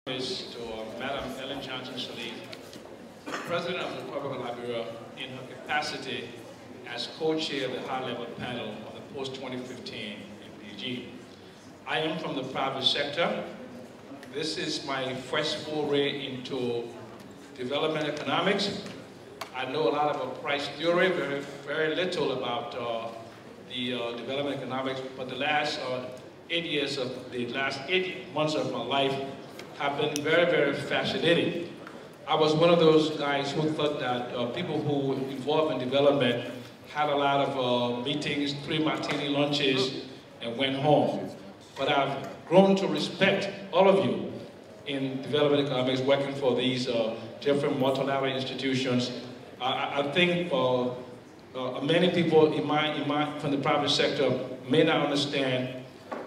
Is to Madam Ellen Johnson Sirleaf, President of the Republic of Liberia, in her capacity as co-chair of the high-level panel of the post-2015 MPG. I am from the private sector. This is my first foray into development economics. I know a lot about price theory, very little about the development economics, but the last 8 months of my life have been very fascinating. I was one of those guys who thought that people who were involved in development had a lot of meetings, 3 martini lunches, and went home. But I've grown to respect all of you in development economics, working for these different multilateral institutions. I think many people from the private sector may not understand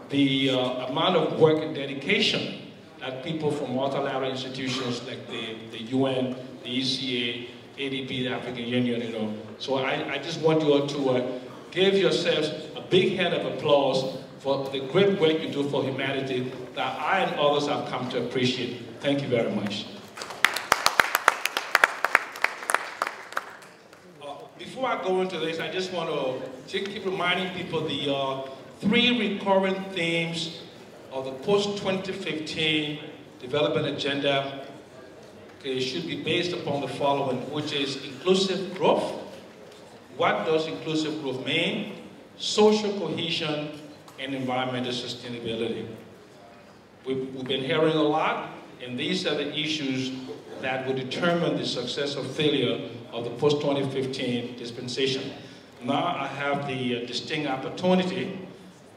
the amount of work and dedication that people from multilateral institutions like the UN, the ECA, ADB, the African Union, So I just want you all to give yourselves a big hand of applause for the great work you do for humanity that I and others have come to appreciate. Thank you very much. Before I go into this, I just want to keep reminding people the 3 recurring themes of the post-2015 development agenda should be based upon the following, which is inclusive growth. What does inclusive growth mean? Social cohesion and environmental sustainability. We've been hearing a lot, and these are the issues that will determine the success or failure of the post-2015 dispensation. Now I have the distinct opportunity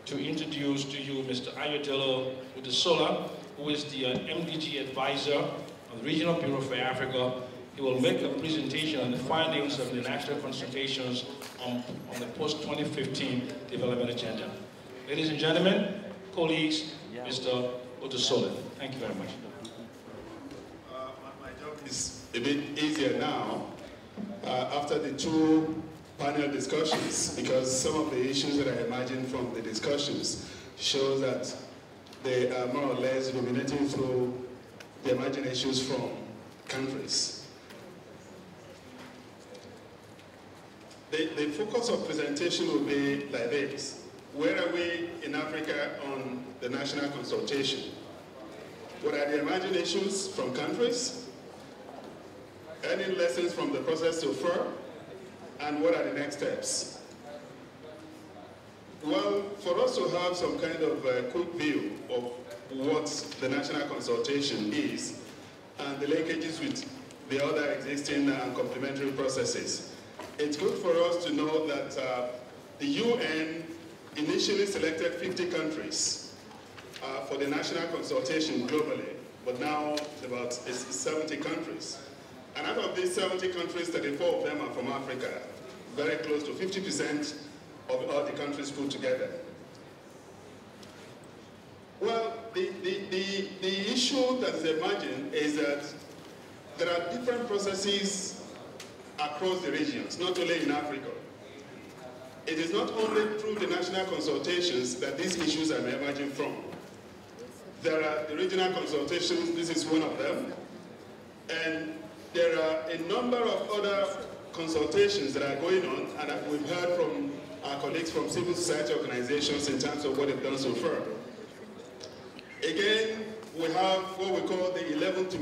to introduce to you Mr. Ayodele Udesola, who is the MDG advisor of the Regional Bureau for Africa. He will make a presentation on the findings of the national consultations on the post-2015 development agenda. Ladies and gentlemen, colleagues, Mr. Udesola. Thank you very much. My job is a bit easier now after the 2 panel discussions, because some of the issues that I imagine from the discussions shows that they are more or less dominating through the emerging issues from countries. The focus of presentation will be like this. Where are we in Africa on the national consultation? What are the emerging issues from countries? Any lessons from the process so far? And what are the next steps? Well, for us to have some kind of quick view of what the national consultation is and the linkages with the other existing and complementary processes, it's good for us to know that the UN initially selected 50 countries for the national consultation globally, but now about 70 countries. And out of these 70 countries, 34 of them are from Africa, very close to 50% of all the countries put together. Well, the issue that is emerging is that there are different processes across the regions, not only in Africa. It is not only through the national consultations that these issues are emerging from. There are the regional consultations, this is one of them, and there are a number of other consultations that are going on, and we've heard from our colleagues from civil society organizations in terms of what they've done so far. Again, we have what we call the 11th